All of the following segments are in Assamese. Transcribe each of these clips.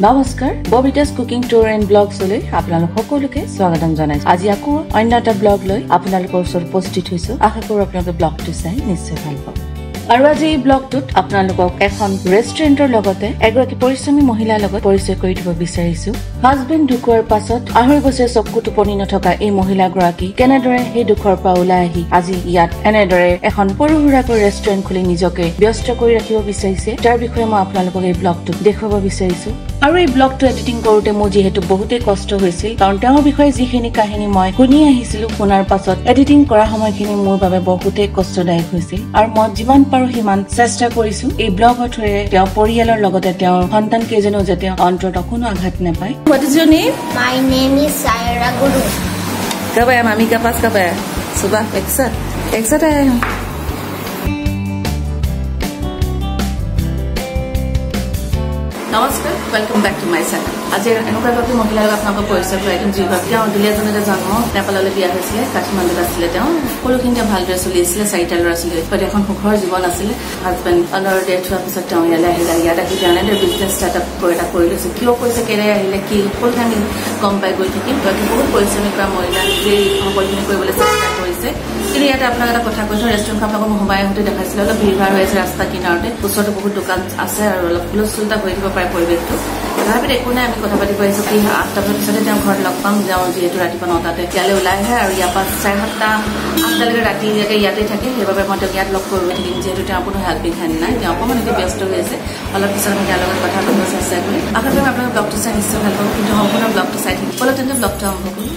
নমস্কাৰ ববিতাস কুকিং টুৰ এণ্ড ব্লগছ লৈ আপোনালোক সকলোকে স্বাগতম জনাইছো আজি আকৌ অন্য এটা ব্লগ লৈ আপোনালোকৰ ওচৰত উপস্থিত হৈছো আশা কৰো আপোনালোকে ব্লগটো চাই নিশ্চয় ভাল পাব আৰু আজি এই ব্লগটোত আপোনালোকক এখন ৰেষ্টুৰেণ্টৰ লগতে এগৰাকী পৰিশ্ৰমী মহিলাৰ লগত পৰিচয় কৰি দিব বিচাৰিছো হাজবেণ্ড ঢুকুৱাৰ পাছত 2.5 বছৰ চকু টোপনি নথকা এই মহিলাগৰাকী কেনেদৰে সেই দুখৰ পৰা ওলাই আহি আজি ইয়াত এনেদৰে এখন সৰু-সুৰাকৈ ৰেষ্টুৰেণ্ট খুলি নিজকে ব্যস্ত কৰি ৰাখিব বিচাৰিছে তাৰ বিষয়ে মই আপোনালোকক এই ব্লগটোত দেখুৱাব বিচাৰিছো আৰু এই ব্লগটো এডিটিং কৰোতে মোৰ যেহেতু বহুতেই কষ্ট হৈছিল কাৰণ তেওঁৰ বিষয়ে যিখিনি কাহিনী মই শুনি আহিছিলো শুনাৰ পাছত এডিটিং কৰা সময়খিনি মোৰ বাবে বহুতেই কষ্টদায়ক হৈছিল আৰু মই যিমান পাৰো সিমান চেষ্টা কৰিছো এই ব্লগৰ থ্ৰুৰে তেওঁৰ পৰিয়ালৰ লগতে তেওঁৰ সন্তান কেইজনেও যাতে অন্তৰত কোনো আঘাত নাপায় What is your name? My name is Saira Guru. कब आया मामी के पास कब आया सुबह एक साथ आया हम নমস্কাৰ welcome back to my channel আজি এনেকুৱা এগৰাকী মহিলাৰ আপোনালোকক পৰিচয় কৰাই দিম যিগৰাকী তেওঁ দুলীয়াজনতে জন্ম নেপাললৈ বিয়া হৈছিলে কাঠমাণ্ডুত আছিলে তেওঁ সকলোখিনি ভালদৰে চলি আছিলে 4টা ল'ৰা ছোৱালী সৈতে এখন সুখৰ জীৱন আছিলে হাজবেণ্ড অনৰ ডেথ হোৱাৰ পিছত তেওঁ ইয়ালৈ আহিলে ইয়াত আহি তেওঁ এটা বিজনেছ ষ্টাৰ্টআপ কৰি লৈছে কিয় কৰিছে কেনে আহিলে কি সকলোখিনি গম পাই গৈ থাকিম গৰাকী বহুত পৰিশ্ৰমী কৰা মহিলা নিজেই সকলোখিনি কৰিবলৈ চেষ্টা কৰিছে কিন্তু ইয়াতে আপোনাক এটা কথা কৈছো ৰেষ্টুৰেণ্টখন আপোনালোকক সোমাই আহোঁতে দেখাইছিলে অলপ ভিৰ ভাৰ হৈ আছে ৰাস্তা কিনাৰতে ওচৰতে বহুত দোকান আছে আৰু অলপ হুলস্থুলতা হৈ থাকিব পাৰে পৰিৱেশটো তথাপিতো একো নাই আমি কথা পাতিব আহিছো কি 8টা বজাৰ পিছতে তেওঁ ঘৰত লগ পাম যাওঁ যিহেতু ৰাতিপুৱা 9টাতে ইয়ালৈ ওলাই আহে আৰু ইয়াৰ পৰা 7:30 8টালৈকে ৰাতিলৈকে ইয়াতে থাকে সেইবাবে মই তেওঁক ইয়াত লগ কৰিব থাকিম যিহেতু তেওঁৰ কোনো হেল্পিং হেণ্ড নাই তেওঁ অকণমান এতিয়া ব্যস্ত হৈ আছে অলপ পিছত আমি তেওঁৰ লগত কথা পাতিব চেষ্টা কৰিম আশা কৰিম আপোনালোকে ব্লগটো চাই নিশ্চয় ভাল পাব কিন্তু সম্পূৰ্ণ ব্লগটো চাই থাকিব ব'লক তেন্তে ব্লগটো আৰম্ভ কৰিম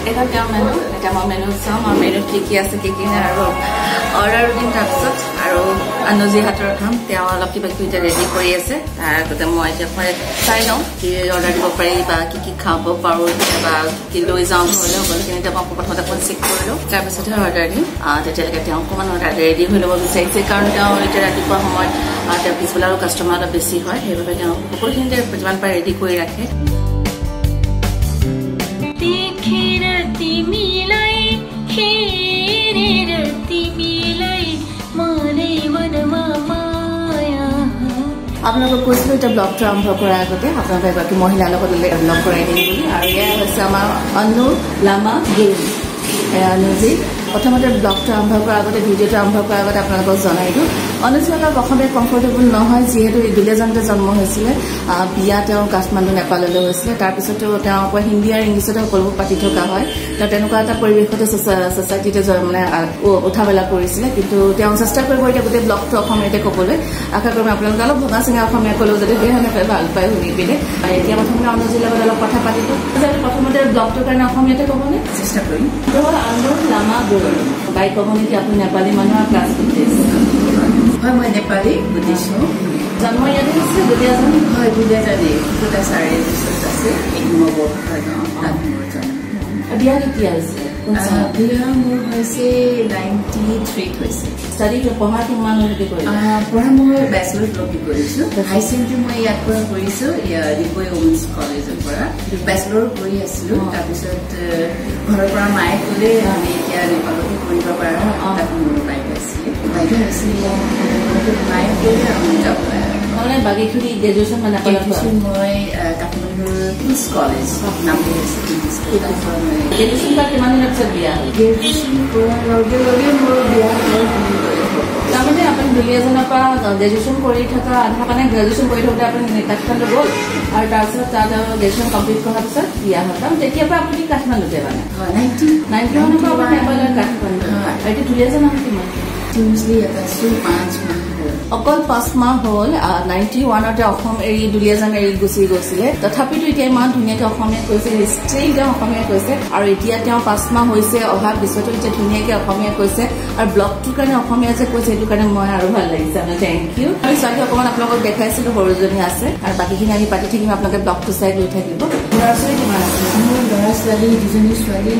এটা তেওঁ মেনু এটা মই মেনু চাম আৰু মেনুত কি আছে কি নাই আৰু অৰ্ডাৰ দিম তাৰপিছত আৰু আনজি হাতৰ খাম তেওঁ অলপ কিবা কিবি ৰেডি কৰি আছে তাৰ আগতে মই এতিয়া চাই লওঁ কি অৰ্ডাৰ দিব পাৰি বা কি খাব পাৰোঁ বা কি লৈ যাওঁ ঘৰলৈ সকলোখিনি তেওঁ প্ৰথমতে অকণমান চেক কৰি লওঁ তাৰপিছতহে অৰ্ডাৰ দিম তেতিয়ালৈকে তেওঁ অকণমান অৰ্ডাৰ ৰেডি হৈ ল'ব বিচাৰিছে কাৰণ তেওঁ এতিয়া ৰাতিপুৱা সময়ত তেওঁ পিছবেলা আৰু কাষ্টমাৰ অলপ বেছি হয় সেইবাবে তেওঁ সকলোখিনি যিমান পাৰে ৰেডি কৰি ৰাখে আপোনালোকক কৈছিলো এতিয়া ব্লগটো আৰম্ভ কৰাৰ আগতে আপোনালোকে এগৰাকী মহিলাৰ লগত ব্লগ কৰাই দিম বুলি আৰু এয়া হৈছে আমাৰ অনু লামা গেম এয়া অনুজি প্ৰথমতে ব্লগটো আৰম্ভ কৰাৰ আগতে ভিডিঅ'টো আৰম্ভ কৰাৰ আগতে আপোনালোকক জনাই দিওঁ অনুজি অলপ অসমীয়া কমফৰ্টেবল নহয় যিহেতু দুলীয়াজনতে জন্ম হৈছিলে বিয়া তেওঁ কাঠমাণ্ডু নেপাললৈ হৈছিলে তাৰপিছতো তেওঁ হিন্দী আৰু ইংলিছতে সকলোবোৰ পাতি থকা হয় তেওঁ তেনেকুৱা এটা পৰিৱেশতে ছ'চাইটিতে মানে উঠা মেলা কৰিছিলে কিন্তু তেওঁ চেষ্টা কৰিব এতিয়া গোটেই ব্লগটো অসমীয়াতে ক'বলৈ আশা কৰিম আপোনালোকে অলপ ভঙা চিঙা অসমীয়া ক'লেও যাতে বেয়া ভাল পায় শুনি পিনে এতিয়া প্ৰথমতে অনুজিৰ লগত অলপ কথা পাতিব প্ৰথমতে ব্লগটোৰ কাৰণে অসমীয়াতে ক'বলৈ চেষ্টা কৰিম লামা গৰু বাই ক'ব নেকি আপুনি নেপালী মানুহৰ ক্লাছ হয় মই নেপালী বুজিছোঁ জন্ম ইয়াতে আছে দুলীয়াজন হয় দুলীয়াজনী দুটা 4.5 আছে বিয়া কেতিয়া হৈছে বিয়া মোৰ হৈছে 93 হৈছে ষ্টাডি পঢ়া কিমানলৈকে কৰিলোঁ পঢ়া মই বেচেলৰলৈকে কৰিছোঁ হাই ছেকেণ্ডেৰী মই ইয়াৰ পৰা কৰিছোঁ ডিগবৈ উমেন্স কলেজৰ পৰা বেচেলৰ কৰি আছিলোঁ তাৰপিছত ঘৰৰ পৰা মায়ে ক'লে আমি এতিয়া নেপালতে কৰিব পাৰোঁ তাত মোৰ বাইদেউ আছিলে মায়ে ক'লে আমি যাব মানে বাকীখিনি গ্ৰেজুৱেশ্যন মানে মই কাঠমাণ্ডুৰ কিংছ কলেজ নামটো হৈছে গ্ৰেজুৱেশ্যন বা কিমান দিনৰ পিছত বিয়া হ'ল গ্ৰেজুৱেশ্যন কৰাৰ লগে লগে মোৰ বিয়া তাৰমানে আপুনি দুলীয়াজনৰ পৰা গ্ৰেজুৱেশ্যন কৰি থকা আধা মানে গ্ৰেজুৱেশ্যন কৰি থাকোঁতে আপুনি কাঠমাণ্ডু গ'ল আৰু তাৰপিছত তাত গ্ৰেজুৱেশ্যন কমপ্লিট কৰাৰ পিছত বিয়া হ'ল কাৰণ তেতিয়াৰ পৰা আপুনি কাঠমাণ্ডুতে মানে 90 মানৰ পৰা আপুনি নেপালৰ কাঠমাণ্ডু এতিয়া দুলীয়াজনৰ কিমান অকল 5 মাহ হ'ল 91তে অসম এৰি দুলীয়াজন এৰি গুচি গৈছিলে তথাপিতো এতিয়া ইমান ধুনীয়াকে অসমীয়া কৈছে ষ্ট্ৰেইট তেওঁ অসমীয়া কৈছে আৰু এতিয়া তেওঁ 5 মাহ হৈছে অহাৰ পিছতো এতিয়া ধুনীয়াকে অসমীয়া কৈছে আৰু ব্লগটোৰ কাৰণে অসমীয়া যে কৈছে সেইটো কাৰণে মই আৰু ভাল লাগিছে মানে থেংক ইউ আমি ছোৱালী অকণমান আপোনালোকক দেখাইছিলো সৰুজনী আছে আৰু বাকীখিনি আমি পাতি থাকিম আপোনালোকে ব্লগটো চাই গৈ থাকিব ল'ৰা ছোৱালী কিমান আছে মোৰ ল'ৰা ছোৱালী দুজনী ছোৱালী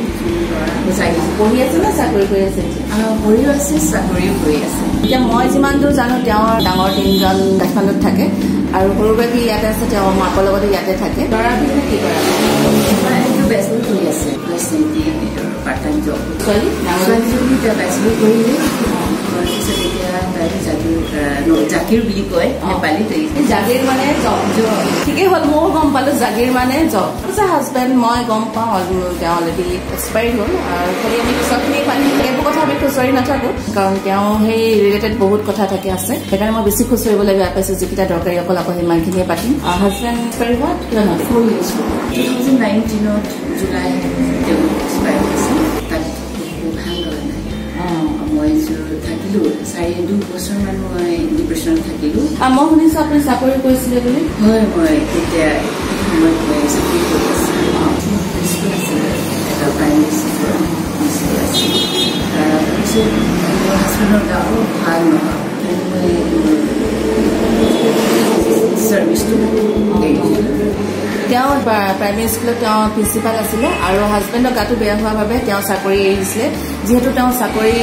পঢ়ি আছে নে চাকৰি কৰি আছে পঢ়িও আছে চাকৰিও কৰি আছে এতিয়া মই যিমান দূৰ জানো তেওঁৰ ডাঙৰ 3জন কাঠমাণ্ডুত থাকে আৰু সৰুগৰাকী ইয়াতে আছে তেওঁৰ মাকৰ লগতে ইয়াতে থাকে ল'ৰাবিলাক কি কৰে বেচেলৰ কৰি আছে প্লাছ পাৰ্ট টাইম জব ছোৱালী ছোৱালীজনী এতিয়া বেচেলৰ কৰিলে জাগিৰ বুলি কয় নেপালীত জাগিৰ মানে জব ঠিকেই হ'ল ময়ো গম পালো জাগিৰ মানে জব হাজবেণ্ড মই গম পাওঁ তেওঁ অলৰেডি এক্সপায়াৰ্ড হ'ল আৰু খালি আমি পিছৰখিনি পানী এইবোৰ কথা আমি খুচৰি নাথাকো কাৰণ তেওঁ সেই ৰিলেটেড বহুত কথা থাকে আছে সেইকাৰণে মই বেছি খুচৰিবলৈ বেয়া পাইছো যিকেইটা দৰকাৰী অকল আকৌ সিমানখিনিয়ে পাতিম হাজবেণ্ড এক্সপায়াৰ্ড হোৱাত কিমান হ'ল 4 years 2019 জুলাই তেওঁ এক্সপায়াৰ হৈছে তাত ভাল লগা নাই মই থাকিলো 2 বছৰমান মই ডিপ্ৰেশ্যনত থাকিলো মই শুনিছো আপুনি চাকৰি কৰিছিলে বুলি হয় মই তেতিয়া সময়ত মই চাকৰি কৰি আছিলো এটা প্ৰাইমেৰী স্কুলৰ তাৰপিছত মোৰ হাজবেণ্ডৰ গাও ভাল নহয় মই চাৰ্ভিচটো তেওঁ প্ৰাইমেৰী স্কুলত তেওঁ প্ৰিন্সিপাল আছিলে আৰু হাজবেণ্ডৰ গাটো বেয়া হোৱাৰ বাবে তেওঁ চাকৰি এৰি দিছিলে যিহেতু তেওঁ চাকৰি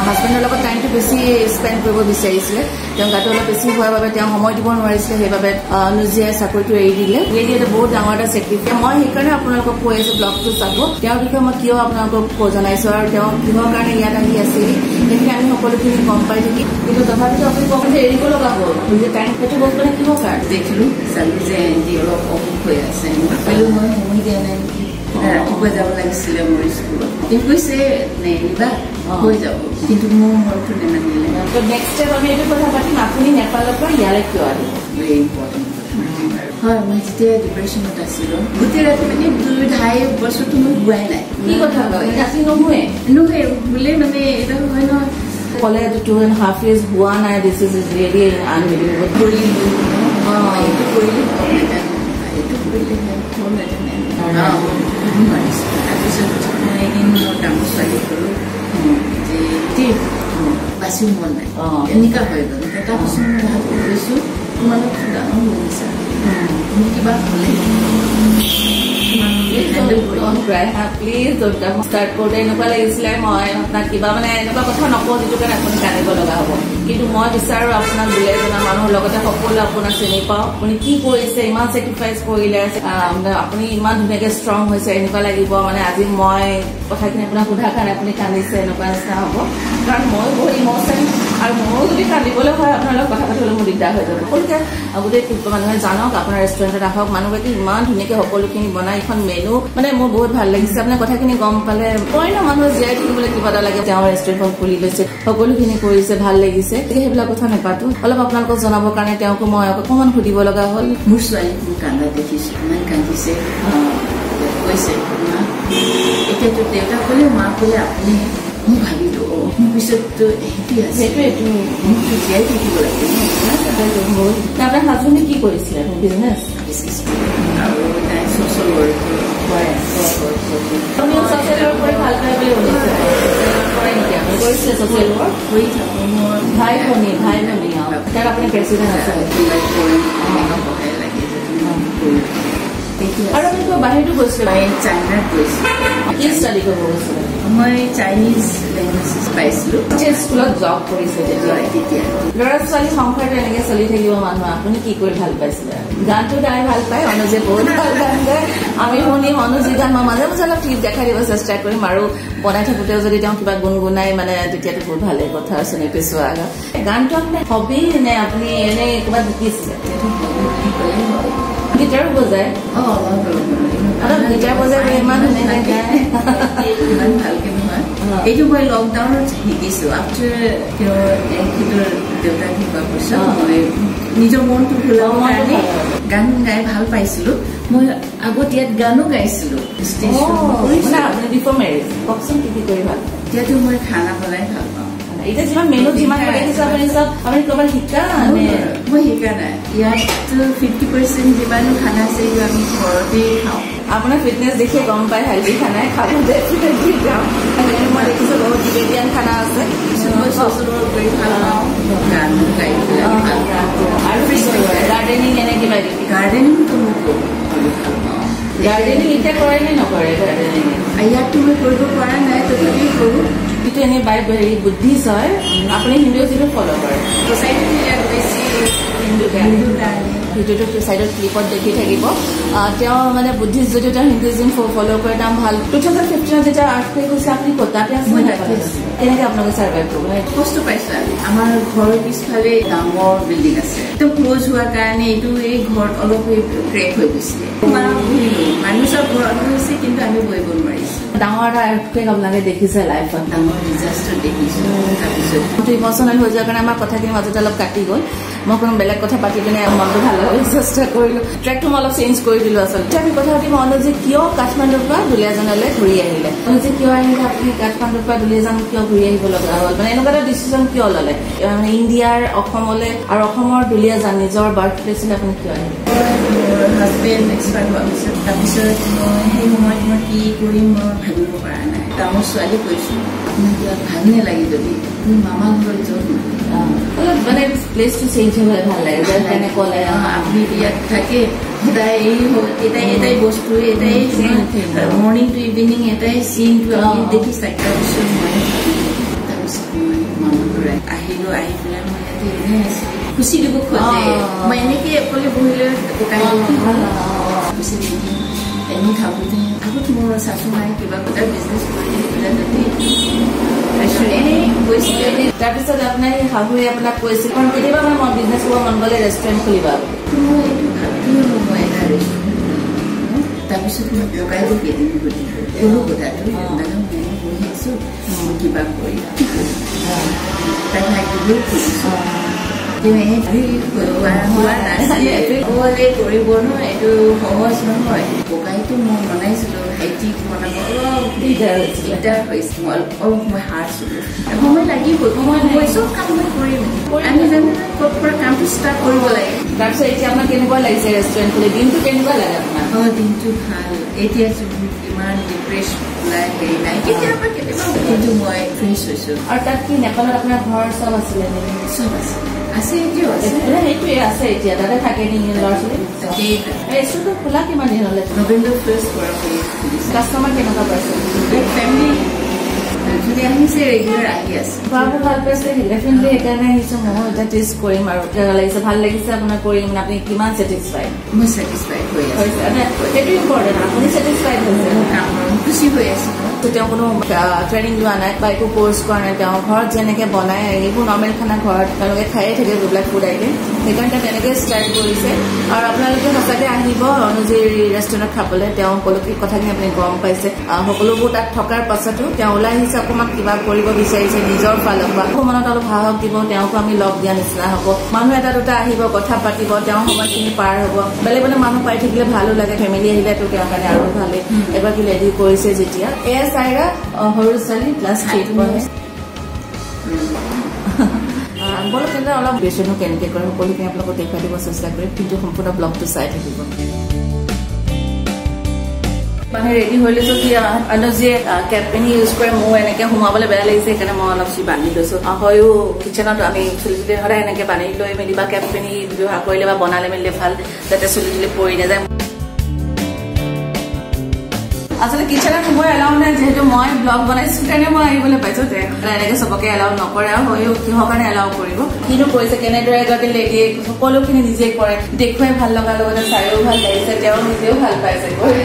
হাজবেণ্ডৰ লগত টাইমটো বেছি স্পেণ্ড কৰিব বিচাৰিছিলে তেওঁ গাটো অলপ বেছি হোৱাৰ বাবে তেওঁ সময় দিব নোৱাৰিছিলে সেইবাবে নিজে চাকৰিটো এৰি দিলে এইটো বহুত ডাঙৰ এটা চেক্ৰিফাইচ মই সেইকাৰণে আপোনালোকক কৈ আছো ব্লগটো চাব তেওঁৰ বিষয়ে মই কিয় আপোনালোকক জনাইছো আৰু তেওঁ কিহৰ কাৰণে ইয়াত আহি আছিল সেইখিনি আমি সকলোখিনি গম পাই থাকিম কিন্তু তথাপিতো আপুনি কম যে এৰিব লগা হ'ল যে টাইম সেইটো বস্তু মানে কিহৰ কাৰণে দেখিলো চালো যে এণ্টি অলপ অসুখ হৈ আছে মই সময় দিয়া নাই ৰাতিপুৱা যাব লাগিছিলে মোৰ স্কুলত তেওঁ কৈছে নেৰিবা হৈ যাব কিন্তু মোৰ মনটো নেমানিলে নেক্সট ষ্টেপ আমি এইটো কথা পাতিম আপুনি নেপালৰ পৰা ইয়ালৈ কিয় আহিব ভেৰি ইম্পৰ্টেণ্ট হয় মই যেতিয়া ডিপ্ৰেশ্যনত আছিলো গোটেই ৰাতি মানে 2.5 বছৰটো মই হোৱাই নাই কি কথা ৰাতি নহয় বোলে মানে এটা হয় ন ক'লে 2.5 years হোৱা নাই দিছ ইজ ৰিয়েলি আনবিলিভেবল কৰিলো এইটো কৰিলো এইটো কৰিলে তাৰপিছত মই এদিন মোৰ ডাঙৰ ছোৱালী ক'লো যে বাচিও মন নাই এনেকুৱা হৈ গ'ল তাৰপিছত মই ভাবি কৈছোঁ তোমালোক ডাঙৰ হৈ গৈছা তুমি কিবা হ'লে প্লিজ ষ্টাৰ্ট কৰোঁতে এনেকুৱা লাগিছিলে মই আপোনাক কিবা মানে এনেকুৱা কথা নকওঁ যিটো কাৰণে আপুনি জানিব লগা হ'ব কিন্তু মই বিচাৰোঁ আপোনাক বুলাই জনা মানুহৰ লগতে সকলো আপোনাক চিনি পাওঁ আপুনি কি কৰিছে ইমান চেক্ৰিফাইচ কৰিলে আপুনি ইমান ধুনীয়াকৈ ষ্ট্ৰং হৈছে এনেকুৱা লাগিব মানে আজি মই কথাখিনি আপোনাক সোধাৰ কাৰণে আপুনি কান্দিছে এনেকুৱা নিচিনা হ'ব কাৰণ মই বহুত ইম'চনেল আৰু ময়ো যদি কান্দিবলৈ হয় আপোনাৰ লগত কথা পাতিবলৈ মোৰ দিগদাৰ হৈ যাব সকলোকে গোটেই মানুহে জানক আপোনাৰ ৰেষ্টুৰেণ্টত আহক মানুহগৰাকী ইমান ধুনীয়াকৈ সকলোখিনি বনাই এখন মেনু মানে মোৰ বহুত ভাল লাগিছে আপোনাৰ কথাখিনি গম পালে কয় ন মানুহ জীয়াই থাকিবলৈ কিবা এটা লাগে তেওঁ ৰেষ্টুৰেণ্টখন খুলি লৈছে সকলোখিনি কৰিছে ভাল লাগিছে গতিকে সেইবিলাক কথা নাপাতো অলপ আপোনালোকক জনাবৰ কাৰণে তেওঁকো মই অকণমান সুধিব লগা হ'ল মোৰ ছোৱালী মোৰ কান্দা দেখিছোঁ ইমান কান্দিছে কৈছে এতিয়াতো দেউতা ক'লে মা ক'লে আপুনি মই ভাবিলোঁ মোৰ পিছততো সেইটোৱেইটো জীয়াই থাকিব লাগে আপোনাৰ হাজবেণ্ডে কি কৰিছিলে বিজনেছ আৰু তাই ছ'চিয়েল ৱৰ্ক কৰি ভাল পায় বুলি শুনিছে কৰে নেকি আপুনি কৰিছিলে ছ'চিয়েল ৱৰ্ক কৰি থাকোঁ মোৰ ভাই ভনী তাত আপুনি প্ৰেচিডেণ্ট আছে সহায় লাগে আৰু আপুনি কিবা বাহিৰতো গৈছিলে মই চাইনাত গৈছিলোঁ কি ষ্টাডি কৰিব গৈছিলে মই চাইনিজ লেংগুৱেজ পাইছিলোঁ স্কুলত জব কৰিছে তেতিয়া ল'ৰা ছোৱালী সংসাৰটো এনেকৈ চলি থাকিব মানুহ আপুনি কি কৰি ভাল পাইছিলে গানটো গাই ভাল পায় অনুজে বহুত ভাল গান গায় আমি শুনিম অনুজী গান মই মাজে মাজে অলপ ক্লিপ দেখাই দিব চেষ্টা কৰিম আৰু বনাই থাকোঁতেও যদি তেওঁ কিবা গুণগুণাই মানে তেতিয়াতো বহুত ভালে কথা শুনি পিছোৱা আগত গানটো আপোনাৰ হবি নে আপুনি এনেই ক'ৰবাত শিকিছিলে গিটাৰো বজায় অলপ গিটাৰ বজাই ইমান ধুনীয়াকৈ ইমান ভালকৈ নহয় এইটো মই লকডাউনত শিকিছোঁ আফটাৰ দেউতাক শিকোৱাৰ পিছত মই নিজৰ মনটো খোলাবৰ কাৰণে গান গাই ভাল পাইছিলোঁ মই আগত ইয়াত গানো গাইছিলোঁ বিফৰ মেৰেজ কওকচোন কি কি কৰি ভাল এতিয়াতো মই খানা বনাই ভাল পাওঁ এতিয়া যিমান মেনু যিমান দেখিছোঁ আপুনি চব আপুনি ক'ৰবাত শিকা মই শিকা নাই ইয়াততো 50% যিমানো খানা আছে সেইটো আমি ঘৰতেই খাওঁ আপোনাৰ ফিটনেছ দেখিয়ে গম পায় হেল্ডি খানাই খাব ডেফিনেটলি যাওঁ মই দেখিছোঁ বহুত টিবেটিয়ান খানা আছে মই চচলৰ কৰি ভাল পাওঁ গান গাই আৰু গাৰ্ডেনিং এনে কিবা কিবি গাৰ্ডেনিংটো মোক ভাল পাওঁ গাৰ্ডেনিং এতিয়া কৰে নে নকৰে গাৰ্ডেনিং ইয়াততো মই কৰিব পৰা নাই তথাপিও কৰোঁ কিন্তু এনেই হেৰি বুদ্ধিষ্ট হয় আপুনি হিন্দুইজম ফলো কৰে সোসাইটি বেশি হিন্দু কাৰণে ভিডিওটো সাইডত ক্লিপত দেখি থাকিব তেওঁ মানে বুদ্ধিষ্ট যদিও তেওঁ হিন্দুইজম ফলো কৰে নাম ভাল 2015 যেতিয়া আৰ্থকুৱেক হৈছে আপুনি কতাতে আছে কেনেকৈ আপোনালোকে সাৰ্ভাইভ কৰিব কষ্ট পাইছো আমাৰ ঘৰৰ পিছফালে ডাঙৰ বিল্ডিং আছে তো ক্লোজ হোৱাৰ কাৰণে এইটো এই ঘৰত অলপ ক্ৰেক হৈ গৈছিলে মানুহ চব ঘৰত হৈছে কিন্তু আমি বহিব নোৱাৰিছো ডাঙৰ এটা আৰ্থকুৱেক আপোনালোকে দেখিছে লাইফত ডাঙৰ ডিজাষ্টাৰ দেখিছো তাৰপিছত ইমোচনেল হৈ যোৱাৰ কাৰণে আমাৰ কথাখিনি মাজতে অলপ কাটি গ'ল মই কোনো বেলেগ কথা পাতি কিনে মনটো ভাল লগাবলৈ চেষ্টা কৰিলোঁ ট্ৰেকটো মই অলপ চেঞ্জ কৰি দিলোঁ আচলতে আমি কথা পাতিম অনুজে কিয় কাঠমাণ্ডুৰ পৰা দুলীয়াজানলৈ ঘূৰি আহিলে অনুজে কিয় আহিলে আপুনি কাঠমাণ্ডুৰ পৰা দুলীয়াজান কিয় ঘূৰি আহিব লগা হ'ল মানে এনেকুৱা এটা ডিচিশ্যন কিয় ল'লে মানে ইণ্ডিয়াৰ অসমলৈ আৰু অসমৰ দুলীয়াজান নিজৰ বাৰ্থ প্লেচলৈ আপুনি কিয় আহিলে মোৰ হাজবেণ্ড এক্সপায়াৰ হোৱাৰ পিছত তাৰপিছত মই সেই সময়ত মই কি কৰিম মই ভাবিব পৰা নাই মোৰ ছোৱালী কৈছোঁ আপোনাৰ কিবা ভাল নালাগে যদি তুমি মামা ঘৰত যাওক মানে প্লেচটো চেঞ্জ হ'লে ভাল লাগে যেনে ক'লে আপুনি ইয়াত থাকে সদায় এই এটাই বস্তু এটাই মৰ্ণিং টু ইভিনিং এটাই চিনটো আপুনি দেখি চাই তাৰপিছত মই মামা ঘৰত আহিলোঁ আহি পেলাই মই ইয়াতে এনেই আছিলোঁ খুচি দিব খোজে মই এনেকৈ অকলে বহিলে ককাই পিছত এনেই থাকোঁতে আগত মোৰ শাশু মায়ে কিবা কথা বিজনেছ কৰি তাৰপিছত আপোনাৰ শাহুৱে আপোনাক কৈছিল কাৰণ কেতিয়াবা মানে মই বিজনেছ কৰিব মন গ'লে ৰেষ্টুৰেণ্ট খুলিবা মই এইটো ভাবিলোঁ মই এটা ৰেষ্টুৰেণ্ট তাৰপিছত মই ককাইকো কেইদিন সুধিলোঁ ক'লো কথাটো দাদা মই বহি আছোঁ মই কিবা কৰি তাই ভাগিলেও খুলিছোঁ কৰিব ন এইটো সহজ নহয় ককাইটো মই বনাইছিলো ভাইটি বনাব অলপ দিগদাৰ হৈছিল অলপ মই হাৰিছিলোঁ সময় লাগিব মই চব কাম মই কৰিম আমি জানো ক'ৰ পৰা কামটো ষ্টাৰ্ট কৰিব লাগে তাৰপিছত এতিয়া আপোনাৰ কেনেকুৱা লাগিছে ৰেষ্টুৰেণ্ট খুলি দিনটো কেনেকুৱা লাগে আপোনাৰ দিনটো ভাল এতিয়া ইমান ডিপ্ৰেছন ওলাই হেৰি নাই কেতিয়াবা কিন্তু মই ফ্ৰেছ হৈছোঁ আৰু তাত কি নেপালত আপোনাৰ ঘৰ চব আছিলে চব আছে আছে এতিয়াও আছে সেইটোৱে আছে এতিয়া তাতে থাকে নেকি ল'ৰা ছোৱালী ৰেষ্টুৰেণ্টটো খোলা কিমান দিন হ'লে নৱেম্বৰ 1st পৰা কাষ্টমাৰ কেনেকুৱা পাইছে ফেমিলি যদি আহিছে ৰেগুলাৰ আহি আছে খোৱাবোৰ ভাল পাইছে ডেফিনেটলি সেইকাৰণে আহিছোঁ মই এটা টেষ্ট কৰিম আৰু লাগিছে ভাল লাগিছে আপোনাৰ কৰিম আপুনি কিমান ছেটিছফাইড মই ছেটিছফাইড হৈ আছোঁ সেইটো ইম্পৰ্টেণ্ট আপুনি ছেটিছফাইড হৈছে খুচি হৈ আছোঁ তেওঁ কোনো ট্ৰেইনিং লোৱা নাই বা একো কৰ্চ কৰা নাই তেওঁ ঘৰত যেনেকৈ বনাই এইবোৰ নৰ্মেল খানা ঘৰত তেওঁলোকে খায়ে থাকে যিবিলাক ফুড আইটেম সেইকাৰণে তেওঁ তেনেকৈ ষ্টাৰ্ট কৰিছে আৰু আপোনালোকে সঁচাকৈ আহিব অনুজীৰ ৰেষ্টুৰেণ্টত খাবলৈ তেওঁ সকলো কথাখিনি আপুনি গম পাইছে সকলোবোৰ তাত থকাৰ পাছতো তেওঁ ওলাই আহিছে অকণমান কিবা কৰিব বিচাৰিছে নিজৰ ফালৰ পৰা মনত অলপ সাহস দিব তেওঁকো আমি লগ দিয়া নিচিনা হ'ব মানুহ এটা দুটা আহিব কথা পাতিব তেওঁ সময়খিনি পাৰ হ'ব বেলেগ বেলেগ মানুহ পাই থাকিলে ভালো লাগে ফেমিলি আহিলেতো তেওঁৰ কাৰণে আৰু ভালেই এবাৰ কি ৰেডি কৰিছে যেতিয়া এয়া চাইৰা সৰু ছোৱালী ক্লাছ 8 পঢ়ে বলো তেন্তে অলপ বেচনো কেনেকৈ কৰে সকলোখিনি আপোনালোকক দেখুৱাই দিব চেষ্টা কৰিম কিন্তু সম্পূৰ্ণ ব্লগটো চাই থাকিব মানে ৰেডি হৈ লৈছোঁ কি অনুজীয়ে কেপপেনি ইউজ কৰে মোৰ এনেকৈ সোমাবলৈ বেয়া লাগিছে সেইকাৰণে মই অলপ বান্ধি লৈছোঁ হয়ো কিচেনত আমি চুলি তুলি সদায় এনেকৈ বান্ধি লৈ মেলি বা কেপপেনি ব্যৱহাৰ কৰিলে বা বনালে মেলিলে ভাল যাতে চুলি তুলি পৰি নাযায় আচলতে কিচেনত সোমাই এলাউ নাই যিহেতু মই ব্লগ বনাইছোঁ কাৰণে মই আহিবলৈ পাইছোঁ এনেকৈ চবকে এলাউ নকৰে আৰু হয়ো কিহৰ কাৰণে এলাউ কৰিব কিনো কৰিছে কেনেদৰে এগৰাকী লেডিয়ে সকলোখিনি নিজেই কৰে দেখুৱাই ভাল লগাৰ লগতে চাইও ভাল লাগিছে তেওঁ নিজেও ভাল পাইছে কৰি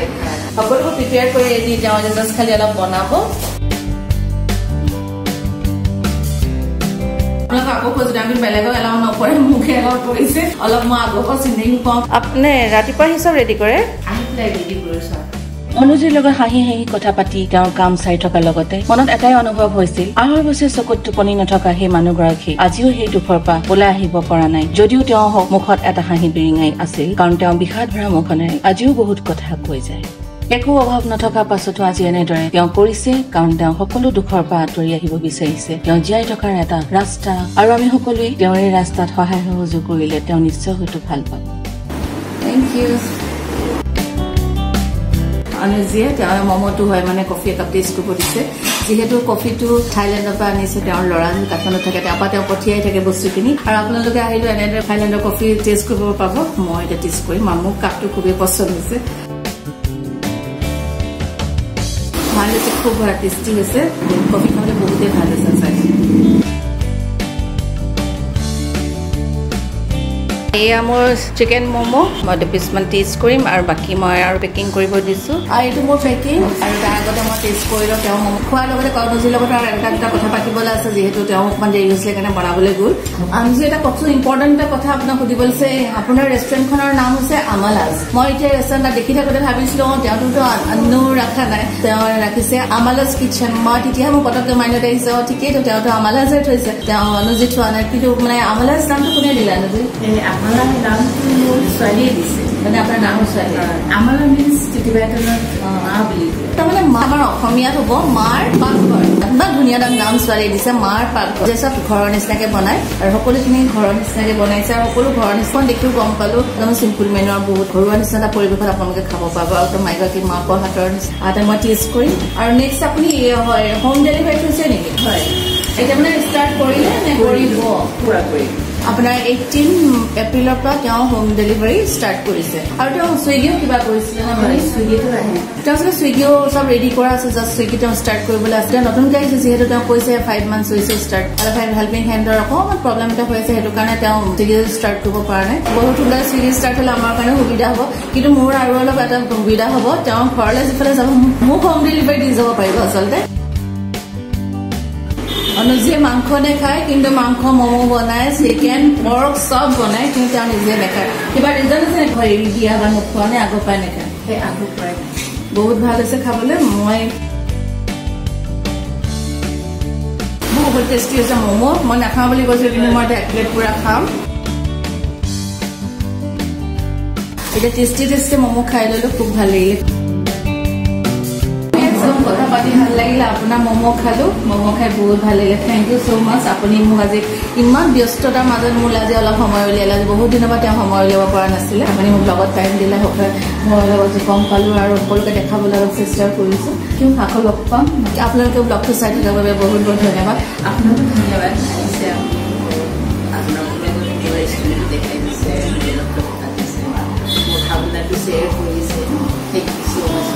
সকলোবোৰ প্ৰিপেয়াৰ কৰি ৰেডি তেওঁ জাষ্ট খালি অলপ বনাব আপোনালোক আকৌ খোজোঁ আমি বেলেগক এলাউ নকৰে মোকে এলাউ কৰিছে অলপ মই আগৰ চিনি পাওঁ আপুনি ৰাতিপুৱা আহি চব ৰেডি কৰে আহি পেলাই ৰেডি কৰিছোঁ অনুজীৰ লগত হাঁহি হাঁহি কথা পাতি তেওঁৰ কাম চাই থকাৰ লগতে মনত এটাই অনুভৱ হৈছিল 2.5 বছৰ চকুত টোপনি নথকা সেই মানুহগৰাকী আজিও সেই দুখৰ পৰা ওলাই আহিব পৰা নাই যদিও তেওঁ মুখত এটা হাঁহি বিৰিঙাই আছিল কাৰণ তেওঁ বিষাদ ভৰা মুখনেৰে আজিও বহুত কথা কৈ যায় একো অভাৱ নথকা পাছতো আজি এনেদৰে তেওঁ কৰিছে কাৰণ তেওঁ সকলো দুখৰ পৰা আঁতৰি আহিব বিচাৰিছে তেওঁ জীয়াই থকাৰ এটা ৰাস্তা আৰু আমি সকলোৱে তেওঁৰ এই ৰাস্তাত সহায় সহযোগ কৰিলে তেওঁ নিশ্চয় হয়তো ভাল পাব থেংক ইউ অনুজীয়ে তেওঁৰ মমটো হয় মানে কফি একাপ টেষ্ট কৰিব দিছে যিহেতু কফিটো থাইলেণ্ডৰ পৰা আনিছে তেওঁৰ ল'ৰা কাঠমাণ্ডুত থাকে তাৰ পৰা তেওঁ পঠিয়াই থাকে বস্তুখিনি আৰু আপোনালোকে আহিলেও এনেদৰে থাইলেণ্ডৰ কফি টেষ্ট কৰিব পাব মই এতিয়া টেষ্ট কৰিম মোৰ কাপটো খুবেই পচন্দ হৈছে ভাল হৈছে খুব টেষ্টি হৈছে কফি খাবলৈ বহুতেই ভাল হৈছে চাই এয়া মোৰ চিকেন মমো মই দুপিছমান টেষ্ট কৰিম আৰু বাকী মই আৰু পেকিং কৰিব দিছো আৰু এইটো মোৰ পেকিং আৰু তাৰ আগতে মই টেষ্ট কৰিলো তেওঁ মমো খোৱাৰ লগতে কৰ্মজিৰ লগত আৰু এটা কথা পাতিবলৈ আছে যিহেতু তেওঁ অকমান দেৰি হৈছিলে কাৰণে বনাবলৈ গ'ল আমি এটা কচু ইম্পৰ্টেণ্ট এটা কথা আপোনাক সুধিবলৈ আছে আপোনাৰ ৰেষ্টুৰেণ্টখনৰ নাম হৈছে আমালাজ মই এতিয়া ৰেষ্টুৰেণ্টত দেখি থাকোঁতে ভাবিছিলো তেওঁতো আনো ৰখা নাই তেওঁ ৰাখিছে আমালাজ কিচেন মই তেতিয়া মোৰ পটককে মাইণ্ডত আহিছে ঠিকেইতো তেওঁতো আমালাজে থৈছে তেওঁ অনুজি থোৱা নাই কিন্তু মানে আমালাজ নামটো কোনে দিলে অনুজি আমালাজ নামটো মোৰ ছোৱালীয়ে দিছে মানে আপোনাৰ নাম ছোৱালী আমালা মিন্স টিবেটানত মা বুলি তাৰমানে আমাৰ অসমীয়াত হ'ব মাৰ পাকঘৰ ইমান ধুনীয়া নাম ছোৱালী দিছে মাৰ পাকঘৰ যে চব ঘৰৰ নিচিনাকে বনাই আৰু সকলোখিনি ঘৰৰ নিচিনাকে বনাইছে আৰু সকলো ঘৰৰ নিচিনা দেখিও গম পালো একদম চিম্পুল মেনু আৰু বহুত ঘৰুৱা নিচিনা এটা পৰিৱেশত আপোনালোকে খাব পাব আৰু মাইগৰাকী মাকৰ হাতৰ নিচিনা মই টেষ্ট কৰিম আৰু নেক্সট আপুনি হয় হোম ডেলিভাৰী হৈছে নেকি হয় এতিয়া মানে ষ্টাৰ্ট কৰিলে নে কৰিব পুৰা কৰিম আপোনাৰ 18 এপ্ৰিলৰ পৰা তেওঁ হোম ডেলিভাৰী ষ্টাৰ্ট কৰিছে আৰু তেওঁ ছুইগিও কিবা কৰিছিলে নহয় ছুইগিটো আহে তেওঁ চাগে ছুইগিও চব ৰেডি কৰা আছে জাষ্ট ছুইগি তেওঁ ষ্টাৰ্ট কৰিবলৈ আছে তেওঁ নতুনকৈ আহিছে যিহেতু তেওঁ কৈছে 5 মান্থছ হৈছে ষ্টাৰ্ট আৰু হেল্পিং হেণ্ডৰ অকণমান প্ৰব্লেম এটা হৈ আছে সেইটো কাৰণে তেওঁ ছুইগি ষ্টাৰ্ট কৰিব পৰা নাই বহুত সোনকালে ছুইগি ষ্টাৰ্ট হ'লে আমাৰ কাৰণে সুবিধা হ'ব কিন্তু মোৰ আৰু অলপ এটা সুবিধা হ'ব তেওঁ ঘৰলৈ যিফালে যাব মোক হোম ডেলিভাৰী দি যাব পাৰিব আচলতে অনুজিয়ে মাংস নেখায় কিন্তু মাংস মমো বনায় চিকেন পৰ্ক চব বনায় কিন্তু তেওঁ নিজে নেখায় কিবা ৰিজন আছে হেৰি দিয়া বা নোখোৱা নে আগৰ পৰাই নেখায় সেই আগৰ পৰাই বহুত ভাল হৈছে খাবলৈ মই বহুত টেষ্টি হৈছে মমো মই নাখাওঁ বুলি কৈছোঁ কিন্তু মই এটা 1 প্লেট পুৰা খাম এতিয়া টেষ্টি মমো খাই ল'লো খুব ভাল লাগিলে কথা পাতি ভাল লাগিলে আপোনাৰ মমো খালো মমো খাই বহুত ভাল লাগিলে থেংক ইউ ছ' মাছ আপুনি মোক আজি ইমান ব্যস্ততাৰ মাজত মোৰ আজি অলপ সময় উলিয়ালে বহুত দিনৰ পৰা তেওঁ সময় উলিয়াব পৰা নাছিলে আপুনি মোক লগত টাইম দিলে মই লগত গম পালোঁ আৰু সকলোকে দেখাবলৈ অলপ চেষ্টা কৰিছোঁ কিয় আকৌ লগ পাম আপোনালোকে ব্লগটো চাই থকাৰ বাবে বহুত বহুত ধন্যবাদ আপোনাকো ধন্যবাদ আহিছে দেখাই দিছে মোৰ ভাৱনাটো শ্বেয়াৰ কৰিছে থেংক ইউ ছ' মাছ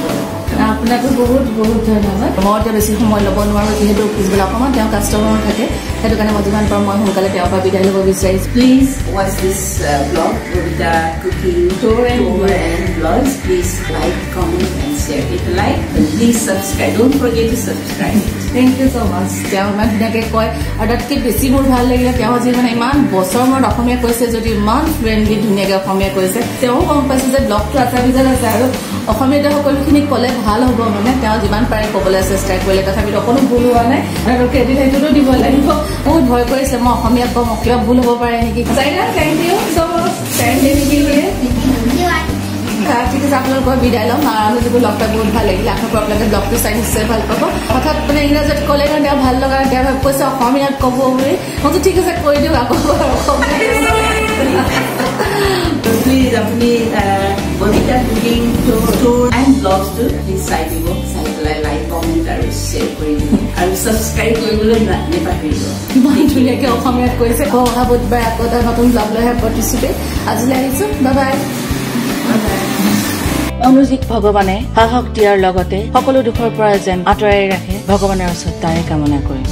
আপোনাকো বহুত বহুত ধন্যবাদ মই এতিয়া বেছি সময় ল'ব নোৱাৰোঁ যিহেতু পিছবেলা অকণমান তেওঁ কাষ্টমাৰ থাকে সেইটো কাৰণে মই যিমান পাৰোঁ মই সোনকালে তেওঁৰ পৰা বিদায় ল'ব বিচাৰিছোঁ please watch this blog Kabita cooking tour and blogs please like comment and share it like please subscribe don't forget to subscribe thank you so' much তেওঁ ইমান ধুনীয়াকৈ কয় আৰু তাতকৈ বেছি মোৰ ভাল লাগিলে তেওঁ আজি মানে ইমান বছৰ মূৰত অসমীয়া কৈছে যদি ইমান ফ্ৰেণ্ডলি ধুনীয়াকৈ অসমীয়া কৈছে তেওঁ গম পাইছে যে ব্লগটো আছামিজত আছে আৰু অসমীয়াতে সকলোখিনি ক'লে ভাল হ'ব মানে তেওঁ যিমান পাৰে ক'বলৈ চেষ্টা কৰিলে তথাপিতো অকণো ভুল হোৱা নাই আৰু ক্ৰেডিট সেইটোতো দিব লাগিব বহুত ভয় কৰিছে মই অসমীয়াত কম কিবা ভুল হ'ব পাৰে নেকি চাইনা thank you so' much time দি নিদিলে ঠিক আছে আপোনালোকৰ বিদায় ল'ম আৰু যিবোৰ লগ পাই বহুত ভাল লাগিলে আপোনালোকৰ আপোনালোকে ব্লগটো চাই নিশ্চয় ভাল পাব অৰ্থাৎ মানে ইংৰাজীত ক'লে কাৰণে তেওঁ ভাল লগা তেওঁ কৈছে অসমীয়াত ক'ব বুলি মইতো ঠিক আছে কৈ দিওঁ আকৌ প্লিজ আপুনি ববিতা কুকিং টুৰ এণ্ড ব্লগছটো প্লিজ চাই দিব চাই পেলাই লাইক কমেণ্ট আৰু শ্বেয়াৰ কৰি দিব আৰু ছাবস্ক্ৰাইব কৰিবলৈ নেপাহৰিব ইমান ধুনীয়াকৈ অসমীয়াত কৈছে অহা বুধবাৰে আকৌ এটা নতুন ব্লগ লৈ প্ৰতিশ্ৰুতি আজিলৈ আহিছোঁ বাই বাই অনুজিক ভগৱানে সাহস দিয়াৰ লগতে সকলো দুখৰ পৰা যেন আঁতৰাই ৰাখে ভগৱানৰ ওচৰত তাৰে কামনা কৰিম।